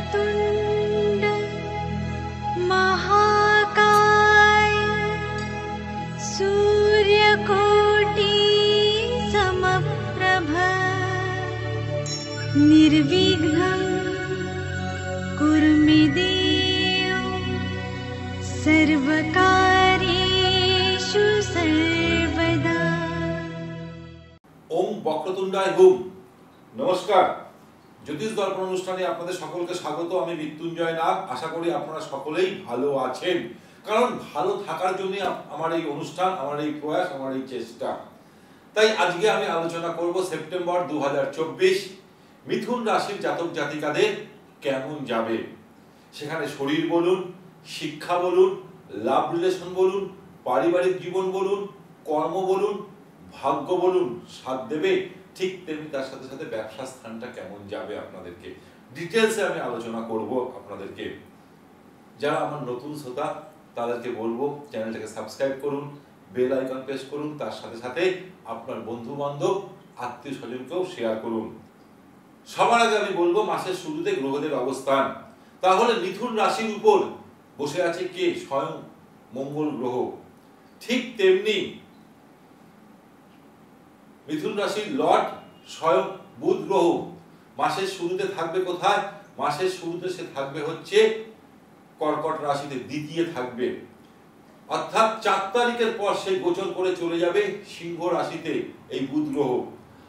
वक्रतुण्ड महाकाय सूर्यकोटि समप्रभ निर्विघ्नं कुरु मे देव सर्वकार्येषु सर्वदा। ओम বক্রতুণ্ডায় হুম। নমস্কার, জ্যোতিষ দর্পণ অনুষ্ঠানে আপনাদের সকলকে স্বাগত। আমি মৃত্যুঞ্জয় নাগ। আশা করি আপনারা সকলেই ভালো আছেন, কারণ ভালো থাকার জন্য আমার এই অনুষ্ঠান, আমার এই প্রয়াস, আমার এই চেষ্টা। তাই আজকে আমি আলোচনা করব সেপ্টেম্বর 2024 মিথুন রাশির জাতক জাতিকাদের কেমন যাবে। সেখানে শরীর বলুন, শিক্ষা বলুন, লাভ রিলেশন বলুন, পারিবারিক জীবন বলুন, কর্ম বলুন, ভাগ্য বলুন, সাথ দেবে, ঠিক তেমনি তার সাথে সাথে ব্যবসা স্থানটা কেমন যাবে আপনাদেরকে ডিটেলসে আমি আলোচনা করব আপনাদেরকে। যারা আমার নতুন শ্রোতা তাদেরকে বলবো চ্যানেলটাকে সাবস্ক্রাইব করুন, বেল আইকন প্রেস করুন, তার সাথে সাথে আপনার বন্ধু বান্ধব আত্মীয় স্বজনকেও শেয়ার করুন। সবার আগে আমি বলবো মাসের শুরুতে গ্রহদের অবস্থান। তাহলে মিথুন রাশির উপর বসে আছে কে? স্বয়ং মঙ্গল গ্রহ। ঠিক তেমনি মিথুন রাশির লর্ড স্বয়ং বুধ গ্রহ মাসের শুরুতে থাকবে কোথায়? মাসের শুরুতে সে থাকবে হচ্ছে কর্কট রাশিতে, দ্বিতীয় থাকবে। অর্থাৎ 4 তারিখের পর সে গোচর করে চলে যাবে সিংহ রাশিতে এই বুধ গ্রহ।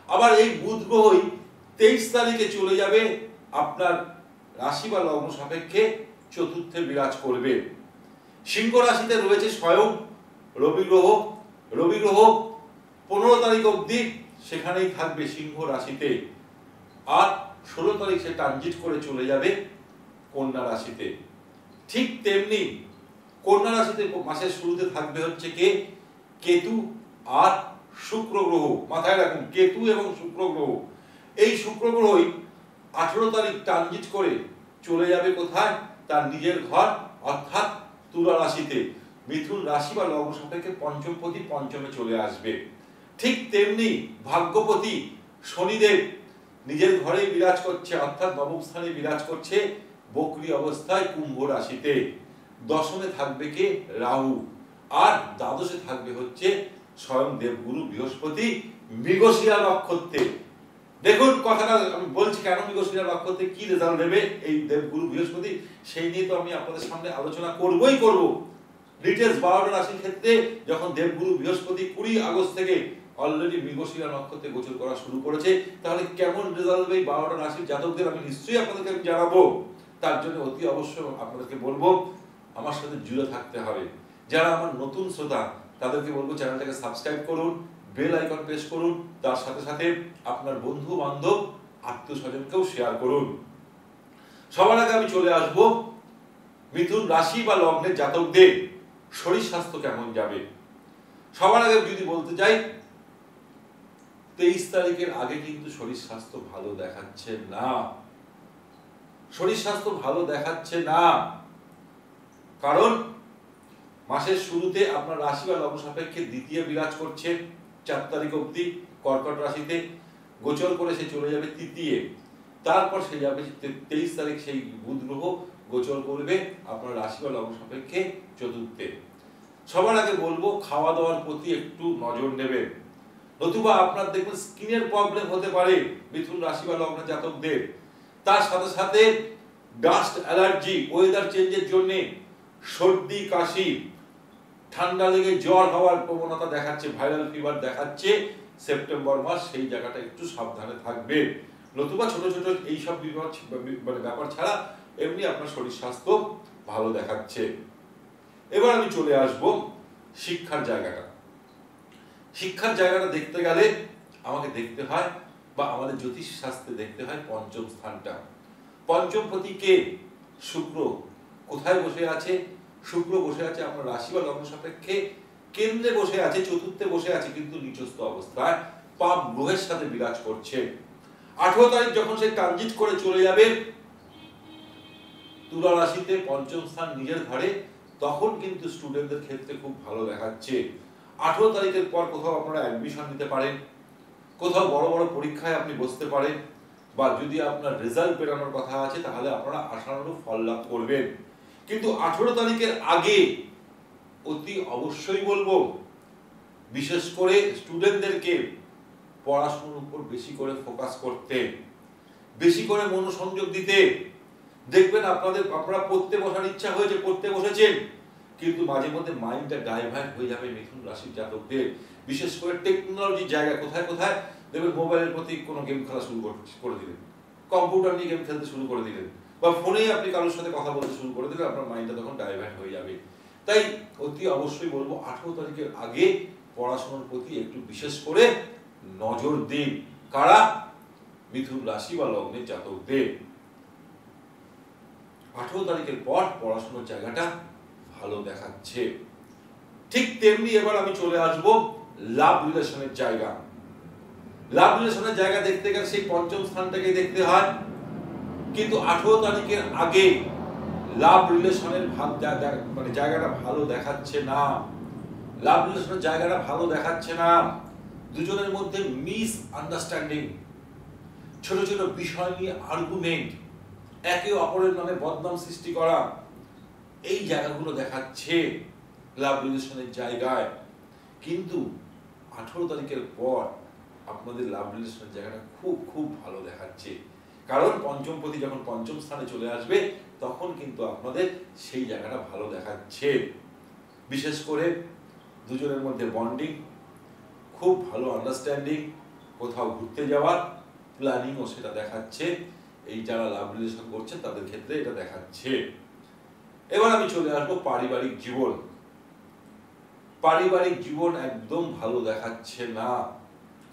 আবার এই বুধ গ্রহই 23 তারিখে চলে যাবে আপনার রাশি বা লগ্ন সাপেক্ষে চতুর্থে বিরাজ করবে। সিংহ রাশিতে রয়েছে স্বয়ং রবি গ্রহ। রবি গ্রহ 15 তারিখ অবধি সেখানেই থাকবে সিংহ রাশিতে, আর 16 তারিখ সে ট্রানজিট করে চলে যাবে কন্যা রাশিতে। ঠিক তেমনি কন্যা রাশিতে মাসের শুরুতে থাকবে হচ্ছে কে? কেতু আর শুক্র গ্রহ। মাথায় রাখুন, কেতু এবং শুক্র গ্রহ। এই শুক্র গ্রহই 18 তারিখ ট্রানজিট করে চলে যাবে কোথায়? তার নিজের ঘর অর্থাৎ তুলা রাশিতে। মিথুন রাশি বা লগ্ন সাপেক্ষে পঞ্চমপতি পঞ্চমে চলে আসবে। ঠিক তেমনি ভাগ্যপতি শনিদেব নিজের ঘরে বিরাজ করছে, অর্থাৎ নবম স্থানে বিরাজ করছে বক্রী অবস্থায় কুম্ভ রাশিতে। দশমে থাকবে কে? রাহু। আর দ্বাদশে থাকবে হচ্ছে স্বয়ং দেবগুরু বৃহস্পতি মৃগশিরা নক্ষত্রে। দেখুন কথাটা আমি বলছি কেন, মৃগশিরা নক্ষত্রে কি রেজাল্ট দেবে এই দেবগুরু বৃহস্পতি, সেই নিয়ে তো আমি আপনাদের সামনে আলোচনা করবই করব। ডিটেলস 12টা রাশির ক্ষেত্রে যখন দেবগুরু বৃহস্পতি 20 আগস্ট থেকে অলরেডি মৃগশিরা নক্ষত্রে গোচর করা শুরু করেছে, তাহলে কেমন রেজাল্ট হবে এই 12টা রাশির জাতকদের আমি নিশ্চয়ই আপনাদেরকে আমি জানাবো। তার জন্য অতি অবশ্যই আপনাদেরকে বলবো আমার সাথে জুড়ে থাকতে হবে। যারা আমার নতুন শ্রোতা তাদেরকে বলবো চ্যানেলটাকে সাবস্ক্রাইব করুন, বেল আইকন প্রেস করুন, তার সাথে সাথে আপনার বন্ধু বান্ধব আত্মীয় স্বজনকেও শেয়ার করুন। সবার আগে আমি চলে আসব মিথুন রাশি বা লগ্নের জাতকদের শরীর স্বাস্থ্য কেমন যাবে। সবার আগে যদি বলতে চাই 23 তারিখের আগে কিন্তু শরীর স্বাস্থ্য ভালো দেখাচ্ছে না। শরীর স্বাস্থ্য ভালো দেখাচ্ছে না, কারণ মাসের শুরুতে আপনার রাশি বা লগ্ন সাপেক্ষে দ্বিতীয় বিরাজ করছে 4 তারিখ অবধি কর্কট রাশিতে, গোচর করে সে চলে যাবে তৃতীয়। তারপর সে যাবে 23 তারিখ সেই বুধ গ্রহ গোচর করবে আপনার রাশি বা লগ্ন সাপেক্ষে চতুর্থে। সবার আগে বলবো খাওয়া দাওয়ার প্রতি একটু নজর নেবেন, নতুবা আপনার দেখবেন স্কিনের প্রবলেম হতে পারে মিথুন রাশি বা লগ্ন জাতকদের। তার সাথে সাথে ডাস্ট অ্যালার্জি, ওয়েদার চেঞ্জের জন্য সর্দি কাশি, ঠান্ডা লেগে জ্বর হওয়ার প্রবণতা দেখাচ্ছে, ভাইরাল ফিভার দেখাচ্ছে সেপ্টেম্বর মাস। সেই জায়গাটা একটু সাবধানে থাকবে, নতুবা ছোট ছোট এইসব ব্যাপার ছাড়া এমনি আপনার শরীর স্বাস্থ্য ভালো দেখাচ্ছে। এবার আমি চলে আসব শিক্ষার জায়গাটা। শিক্ষার জায়গাটা দেখতে গেলে আমাকে দেখতে হয় বা আমাদের জ্যোতিষ শাস্ত্রে দেখতে হয় পঞ্চম স্থানটা। পঞ্চমপতি কে? শুক্র। কোথায় বসে আছে? শুক্র বসে আছে আপনার রাশি বা লগ্ন সাপেক্ষে কেন্দ্রে বসে আছে, চতুর্থে বসে আছে, কিন্তু নিচস্থ অবস্থায় পাপ গ্রহের সাথে বিরাজ করছে। 18 তারিখ যখন সে ট্রানজিট করে চলে যাবে তুলা রাশিতে পঞ্চম স্থান নিজের ঘরে, তখন কিন্তু স্টুডেন্টদের ক্ষেত্রে খুব ভালো দেখাচ্ছে। 18 তারিখের পর কোথাও আপনারা অ্যাডমিশন নিতে পারেন, কোথাও বড় বড় পরীক্ষায় আপনি বসতে পারেন, বা যদি আপনার রেজাল্ট বেরানোর কথা আছে তাহলে আপনারা আশানুরূপ ফল লাভ করবেন। কিন্তু 18 তারিখের আগে অতি অবশ্যই বলবো বিশেষ করে স্টুডেন্টদেরকে পড়াশোনার উপর বেশি করে ফোকাস করতে, বেশি করে মনোসংযোগ দিতে। দেখবেন আপনারা পড়তে বসার ইচ্ছা হয়েছে, পড়তে বসেছেন, কিন্তু মাঝে মধ্যে মাইন্ডটা ডাইভার্ট হয়ে যাবে মিথুন রাশির জাতকদের। বিশেষ করে টেকনোলজির জায়গা কোথায় কোথায় দেখবেন মোবাইলের প্রতি কোনো গেম খেলা শুরু করে দিলেন, কম্পিউটার নিয়ে গেম খেলতে শুরু করে দিলেন, বা ফোনেই আপনি কারোর সাথে কথা বলতে শুরু করে দিলেন, আপনার মাইন্ডটা তখন ডাইভার্ট হয়ে যাবে। তাই অতি অবশ্যই বলবো 18 তারিখের আগে পড়াশোনার প্রতি একটু বিশেষ করে নজর দিন। কারা? মিথুন রাশি বা লগ্নের জাতকদের। 18 তারিখের পর পড়াশোনার জায়গাটা ভালো দেখাচ্ছে। ঠিক তেমনি এবার আমি চলে আসব লাভ রিলেশনের জায়গা। লাভ রিলেশনের জায়গা দেখতে গেলে সেই পঞ্চম স্থানটাকে দেখতে হয়, কিন্তু 18 তারিখের আগে লাভ রিলেশনের মানে জায়গাটা ভালো দেখাচ্ছে না। লাভ রিলেশনের জায়গাটা ভালো দেখাচ্ছে না। দুজনের মধ্যে মিস আন্ডারস্ট্যান্ডিং, ছোট ছোট বিষয় নিয়ে আর্গুমেন্ট, একে অপরের নামে বদনাম সৃষ্টি করা, এই জায়গাগুলো দেখাচ্ছে লাভ রিলেশনের জায়গায়। কিন্তু 18 তারিখের পর আপনাদের লাভ রিলেশনের জায়গাটা খুব খুব ভালো দেখাচ্ছে। কারণ পঞ্চমপতি যখন পঞ্চম স্থানে চলে আসবে তখন কিন্তু আপনাদের সেই জায়গাটা ভালো দেখাচ্ছে। বিশেষ করে দুজনের মধ্যে বন্ডিং, খুব ভালো আন্ডারস্ট্যান্ডিং, কোথাও ঘুরতে যাওয়ার প্ল্যানিংও সেটা দেখাচ্ছে। এই যারা লাভ রিলেশন করছেন তাদের ক্ষেত্রে এটা দেখাচ্ছে। এবার আমি চলে আসবো পারিবারিক জীবন। পারিবারিক জীবন একদম ভালো দেখাচ্ছে না।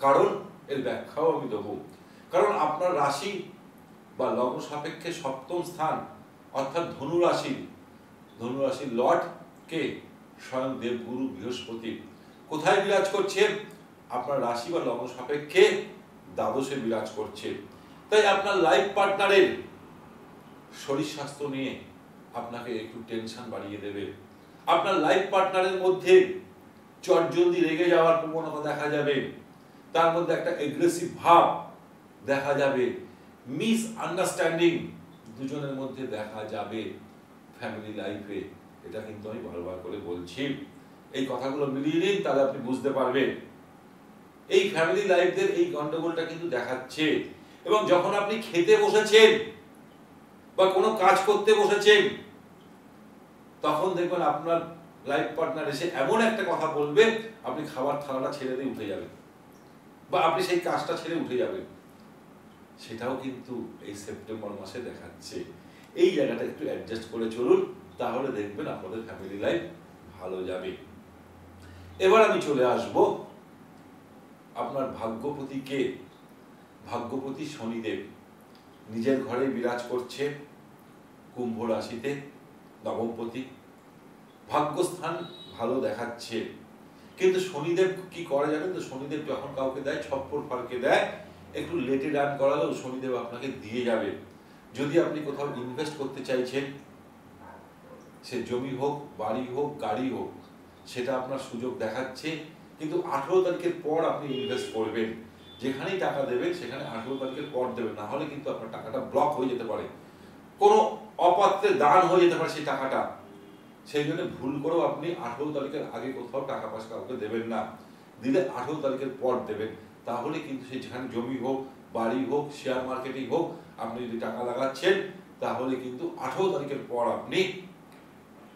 কারণ এর ব্যাখ্যাও আমি দেবো। কারণ আপনার রাশি বা লগ্ন সাপেক্ষে সপ্তম স্থান অর্থাৎ ধনু রাশির লর্ড কে স্বয়ং দেবগুরু বৃহস্পতি কোথায় বিরাজ করছে? আপনার রাশি বা লগ্ন সাপেক্ষে দ্বাদশে বিরাজ করছে। তাই আপনার লাইফ পার্টনারের শরীর স্বাস্থ্য নিয়ে আপনাকে একটু টেনশন বাড়িয়ে দেবে। আপনার লাইফ পার্টনারের মধ্যে চটজলদি রেগে যাওয়ার প্রবণতা দেখা যাবে, তার মধ্যে একটা এগ্রেসিভ ভাব দেখা যাবে, মিস আন্ডারস্ট্যান্ডিং দুজনের মধ্যে দেখা যাবে ফ্যামিলি লাইফে। এটা কিন্তু আমি বারবার করে বলছি, এই কথাগুলো মিলিয়ে নিন তাহলে আপনি বুঝতে পারবেন। এই ফ্যামিলি লাইফের এই গন্ডগোলটা কিন্তু দেখাচ্ছে। এবং যখন আপনি খেতে বসেছেন বা কোনো কাজ করতে বসেছেন তখন দেখবেন আপনার লাইফ পার্টনার এসে এমন একটা কথা বলবে আপনি খাবার থালাটা ছেড়ে দিয়ে উঠে যাবেন বা আপনি সেই কাজটা ছেড়ে উঠে যাবেন। সেটাও কিন্তু এই সেপ্টেম্বর মাসে দেখাচ্ছে। এই জায়গাটা একটু অ্যাডজাস্ট করে চলুন, তাহলে দেখবেন আপনাদের ফ্যামিলি লাইফ ভালো যাবে। এবার আমি চলে আসব আপনার ভাগ্যপতি কে? ভাগ্যপতি শনিদেব নিজের ঘরে বিরাজ করছে কুম্ভ রাশিতে, নবমপতি। ভাগ্যস্থান ভালো দেখাচ্ছে, কিন্তু শনিদেব কি করে জানেন তো? শনিদেব যখন কাউকে দেয়, ছপ্পর ফালকে দেয়, একটু লেটে ডান করালেও শনিদেব আপনাকে দিয়ে যাবে। যদি আপনি কোথাও ইনভেস্ট করতে চাইছেন, সে জমি হোক, বাড়ি হোক, গাড়ি হোক, সেটা আপনার সুযোগ দেখাচ্ছে। কিন্তু 18 তারিখের পর আপনি ইনভেস্ট করবেন। যেখানেই টাকা দেবেন সেখানে 18 তারিখের পর দেবেন, না হলে কিন্তু আপনার টাকাটা ব্লক হয়ে যেতে পারে, কোনো অপাত্রে দান হয়ে যেতে পারে সেই টাকাটা। সেই জন্য ভুল করেও আপনি 18 তারিখের আগে কোথাও টাকা পয়সা কাউকে দেবেন না, দিলে 18 তারিখের পর দেবেন। তাহলে কিন্তু সেই যেখানে জমি হোক, বাড়ি হোক, শেয়ার মার্কেটিং হোক, আপনি যদি টাকা লাগাচ্ছেন তাহলে কিন্তু 18 তারিখের পর আপনি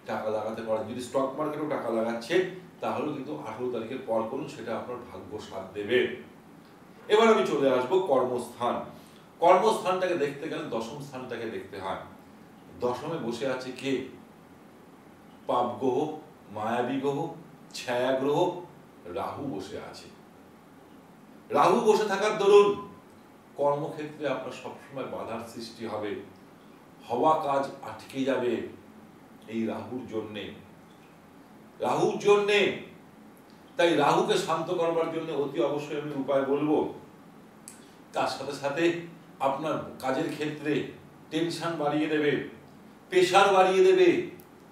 টাকা লাগাতে পারেন। যদি স্টক মার্কেটেও টাকা লাগাচ্ছেন তাহলে কিন্তু 18 তারিখের পর করুন, সেটা আপনার ভাগ্য সাথ দেবে। এবার আমি চলে আসবো কর্মস্থান। কর্মস্থানটাকে দেখতে গেলে দশম স্থানটাকে দেখতে হয়। দশমে বসে আছে কে? পাপ গ্রহ, মায়াবী গ্রহ, ছায়া গ্রহ রাহু বসে আছে। রাহু বসে থাকার দরুন কর্মক্ষেত্রে আপনার সবসময় বাধার সৃষ্টি হবে, হওয়া কাজ আটকে যাবে এই রাহুর জন্যে। তাই রাহুকে শান্ত করবার জন্য অতি অবশ্যই আমি উপায় বলবো। তার সাথে সাথে আপনার কাজের ক্ষেত্রে টেনশন বাড়িয়ে দেবে, প্রেশার বাড়িয়ে দেবে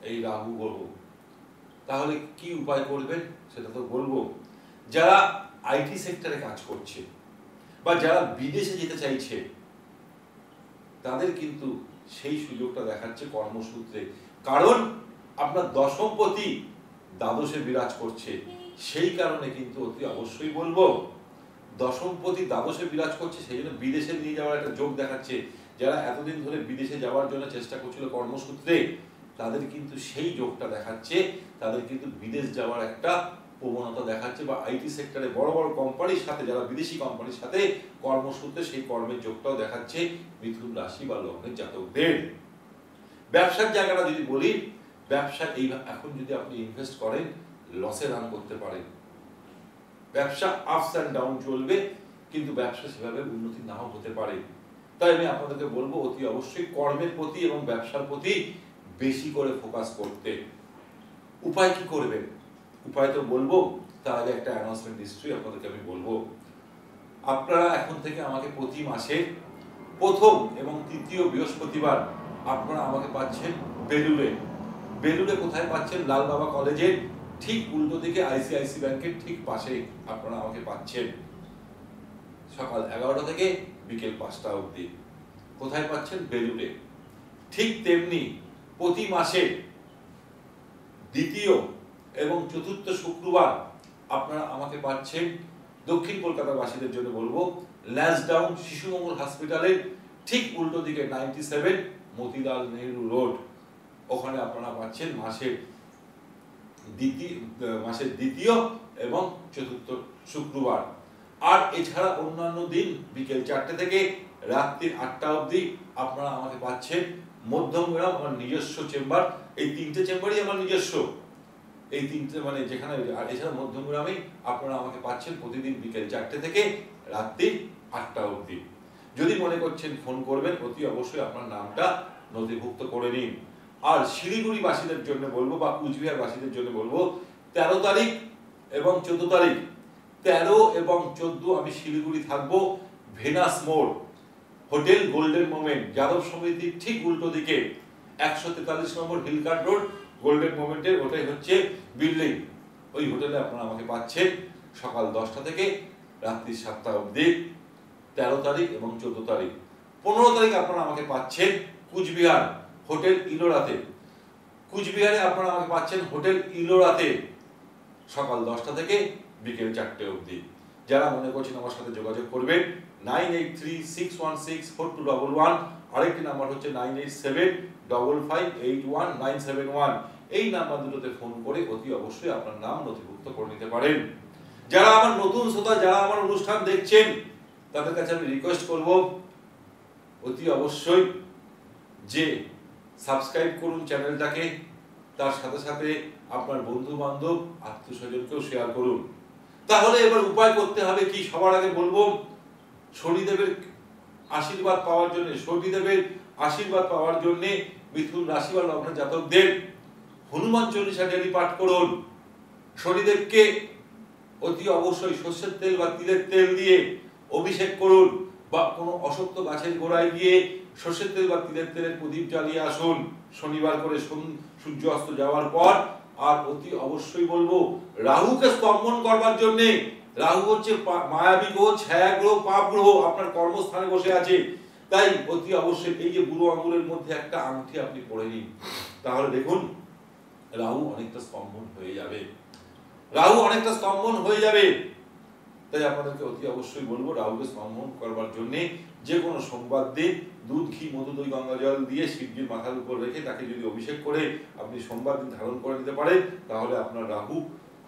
এই রাহু গ্রহ। তাহলে কি উপায় করবেন সেটা তো বলবো। যারা আইটি সেক্টরে কাজ করছে বা যারা বিদেশে যেতে চাইছে তাদের কিন্তু সেই সুযোগটা দেখাচ্ছে কর্মসূত্রে, কারণ আপনার দশমপতি দ্বাদশে বিরাজ করছে। সেই কারণে কিন্তু অতি অবশ্যই বলবো, দশমপতি দ্বাদশে বিরাজ করছে, সেই জন্য বিদেশে নিয়ে যাওয়ার একটা যোগ দেখাচ্ছে। যারা এতদিন ধরে বিদেশে যাওয়ার জন্য চেষ্টা করছিল কর্মসূত্রে, তাদের কিন্তু সেই যোগটা দেখাচ্ছে, তাদের কিন্তু বিদেশ যাওয়ার একটা প্রবণতা দেখাচ্ছে, বা আইটি সেক্টরে বড় বড় কোম্পানির সাথে, যারা বিদেশি কোম্পানির সাথে কর্মসূত্রে সেই কর্মের যোগটাও দেখাচ্ছে মিথুন রাশি বা লগ্নের জাতকদের। ব্যবসার জায়গাটা যদি বলি, ব্যবসা এই এখন যদি আপনি ইনভেস্ট করেন, লসে রান করতে পারেন। ব্যবসা আপস অ্যান্ড ডাউন চলবে, কিন্তু ব্যবসা সেভাবে উন্নতি নাও হতে পারে। তাই আমি আপনাদেরকে বলবো অতি অবশ্যই কর্মের প্রতি এবং ব্যবসার প্রতি বেশি করে ফোকাস করতে। উপায় কি করবেন? উপায় তো বলবো, তার আগে একটা অ্যানাউন্সমেন্ট নিশ্চয়ই আপনাদেরকে আমি বলবো। আপনারা এখন থেকে আমাকে প্রতি মাসে প্রথম এবং তৃতীয় বৃহস্পতিবার আপনারা আমাকে পাচ্ছেন বেলুড়ে। বেলুড়ে কোথায় পাচ্ছেন? লাল বাবা কলেজের ঠিক উল্টো দিকে আইসিআইসি ব্যাংকের ঠিক পাশে আপনারা আমাকে পাচ্ছেন, সকাল 11টা থেকে বিকেল 5টা অবধি। কোথায় পাচ্ছেন? বেলুড়ে। ঠিক তেমনি প্রতি মাসে দ্বিতীয় এবং চতুর্থ শুক্রবার আপনারা আমাকে পাচ্ছেন দক্ষিণ কলকাতাবাসীদের জন্য বলবো, ল্যান্সডাউন শিশু মঙ্গল হসপিটালের ঠিক উল্টো দিকে 97 মতিলাল নেহরু রোড, ওখানে আপনারা পাচ্ছেন মাসের দ্বিতীয় এবং চতুর্থ শুক্রবার। আর এছাড়া অন্যান্য দিন বিকেল 4টে থেকে রাত্রি 8টা অবধি আপনারা আমাকে পাচ্ছেন মধ্যমগ্রাম, আমার নিজস্ব চেম্বার। এই 3টে চেম্বারই আমার নিজস্ব, এই 3টে মানে যেখানে, আর এছাড়া মধ্যমগ্রামে আপনারা আমাকে পাচ্ছেন প্রতিদিন বিকেল 4টে থেকে রাত্রি 8টা অবধি। যদি মনে করছেন ফোন করবেন, অতি অবশ্যই আপনার নামটা নথিভুক্ত করে নিন। আর শিলিগুড়ি বাসীদের জন্য বলবো, বা কুচবিহার বাসীদের জন্য বলবো, 13 তারিখ এবং 14 তারিখ, 13 এবং 14 আমি শিলিগুড়ি থাকবো, ভেনাস মোড়, হোটেল গোল্ডেন মোমেন্ট, যাদব সমিতির ঠিক উল্টো দিকে 143 নম্বর হিলকার্ট রোড, গোল্ডেন মোমেন্টের ওটাই হচ্ছে বিল্ডিং। ওই হোটেলে আপনারা আমাকে পাচ্ছেন সকাল 10টা থেকে রাত্রি 7টা অবধি, 13 তারিখ এবং 14 তারিখ। 15 তারিখ আপনারা আমাকে পাচ্ছেন কুচবিহার হোটেল ইলোরাতে। কুচবিহারে আপনারা আমাকে পাচ্ছেন হোটেল ইলোরাতে সকাল 10টা থেকে বিকেল 4টে অবধি। যারা মনে করছেন আমার সাথে যোগাযোগ করবেন 9836164211, আরেকটি নাম্বার হচ্ছে 9875581971। এই নাম্বার দুটোতে ফোন করে অতি অবশ্যই আপনার নাম নথিভুক্ত করে নিতে পারেন। যারা আমার নতুন শ্রোতা, যারা আমার অনুষ্ঠান দেখছেন, তাদের কাছে আমি রিকোয়েস্ট করব অতি অবশ্যই যে সাবস্ক্রাইব করুন চ্যানেলটাকে, তার সাথে সাথে আপনার বন্ধু বান্ধব আত্মীয় স্বজনকেও শেয়ার করুন। তাহলে এবার উপায় করতে হবে কি? সবার আগে বলবো, শনিদেবের আশীর্বাদ পাওয়ার জন্য, শনিদেবের আশীর্বাদ পাওয়ার জন্য মিথুন রাশি বা লগ্নের জাতকদের হনুমান চল্লিশা ডেলি পাঠ করুন। শনিদেবকে অতি অবশ্যই সর্ষের তেল বা তিলের তেল দিয়ে অভিষেক করুন, বা কোনো অশ্বত্থ গাছের গোড়ায় গিয়ে সর্ষের তেল বা তিলের তেলের প্রদীপ জ্বালিয়ে আসুন শনিবার করে সূর্য অস্ত যাওয়ার পর। আর অতি অবশ্যই বলবো, রাহুকে স্তম্ভন করবার জন্য, রাহু হচ্ছে মায়াবী গ্রহ, ছায়া গ্রহ, পাপ গ্রহ, আপনার কর্মস্থানে বসে আছে। তাই অতি অবশ্যই এই যে বুড়ো আঙুলের মধ্যে একটা আংটি আপনি পরে নিন, তাহলে দেখুন রাহু অনেকটা স্তম্ভন হয়ে যাবে, রাহু অনেকটা স্তম্ভন হয়ে যাবে। তাই আপনাদেরকে অতি অবশ্যই বলবো, রাহুকে স্তম্ভন করবার জন্য যে কোনো সোমবার দিন দুধ, ঘি, মধু, দই, গঙ্গা জল দিয়ে শিবজির মাথার উপর রেখে তাকে যদি অভিষেক করে আপনি সোমবার দিন ধারণ করে নিতে পারেন, তাহলে আপনার রাহু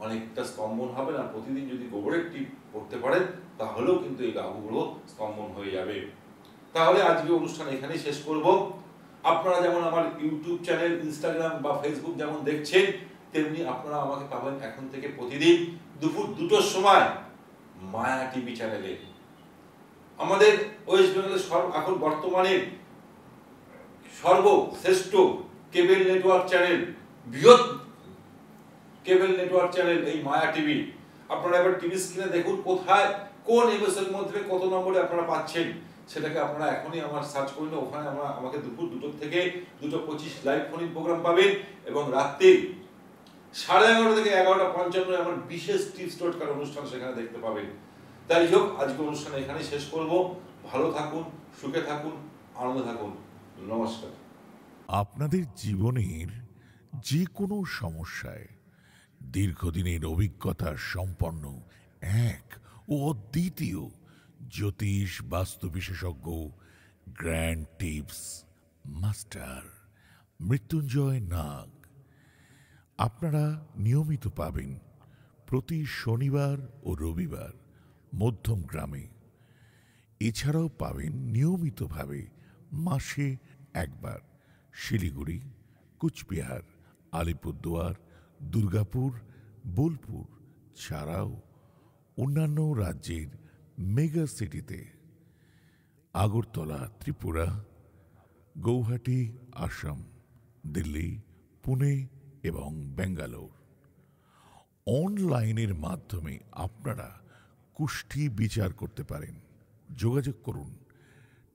অনেকটা স্তম্ভন হবে। আর প্রতিদিন যদি গোবরের টিপ করতে পারেন, তাহলেও কিন্তু এই রাহুগুলো স্তম্ভন হয়ে যাবে। তাহলে আজকে অনুষ্ঠান এখানেই শেষ করব। আপনারা যেমন আমার ইউটিউব চ্যানেল, ইনস্টাগ্রাম বা ফেসবুক যেমন দেখছেন, তেমনি আপনারা আমাকে পাবেন এখন থেকে প্রতিদিন দুপুর 2টোর সময় মায়া টিভি চ্যানেলে। আমাদের ওয়েস্ট বেঙ্গলের এখন বর্তমানে সর্বশ্রেষ্ঠ কেবল নেটওয়ার্ক চ্যানেল, বৃহৎ কেবল নেটওয়ার্ক চ্যানেল এই মায়া টিভি। আপনারা এবার টিভি স্ক্রিনে দেখুন কোথায় কোন এমএসের মধ্যে কত নম্বরে আপনারা পাচ্ছেন, সেটাকে আপনারা এখনই আমার সার্চ করুন। ওখানে আমাকে দুপুর 2টো থেকে 2:25 লাইভ ফোন ইন প্রোগ্রাম পাবেন, এবং রাত্রি 11:30 থেকে 11:55 আমার বিশেষ টিপস টোটকার অনুষ্ঠান সেখানে দেখতে পাবেন। তাই হোক, আজকে অনুষ্ঠান এখানেই শেষ করব। ভালো থাকুন, সুখে থাকুন, আনন্দ থাকুন। নমস্কার। আপনাদের জীবনের যে কোনো সমস্যায় দীর্ঘদিনের অভিজ্ঞতা সম্পন্ন এক ও অদ্বিতীয় জ্যোতিষ বাস্তু বিশেষজ্ঞ গ্র্যান্ড টিপস মাস্টার মৃত্যুঞ্জয় নাগ আপনারা নিয়মিত পাবেন প্রতি শনিবার ও রবিবার মধ্যম গ্রামে। এছাড়াও পাবেন নিয়মিতভাবে মাসে একবার শিলিগুড়ি, কুচবিহার, আলিপুরদুয়ার, দুর্গাপুর, বোলপুর ছাড়াও অন্যান্য রাজ্যের মেগা সিটিতে আগরতলা, ত্রিপুরা, গৌহাটি, আসাম, দিল্লি, পুনে এবং বেঙ্গালোর। অনলাইনের মাধ্যমে আপনারা কুষ্ঠি বিচার করতে পারেন। যোগাযোগ করুন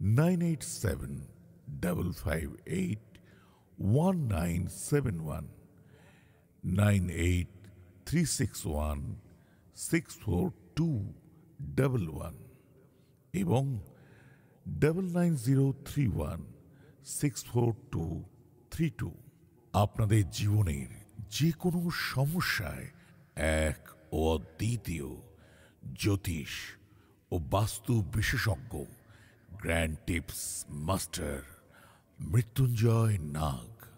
9875581971, 9836164211 এবং 9903164232। আপনাদের জীবনের যে কোনো সমস্যায় এক ও অদ্বিতীয় জ্যোতিষ ও বাস্তু বিশেষজ্ঞ গ্র্যান্ড টিপস মাস্টার মৃত্যুঞ্জয় নাগ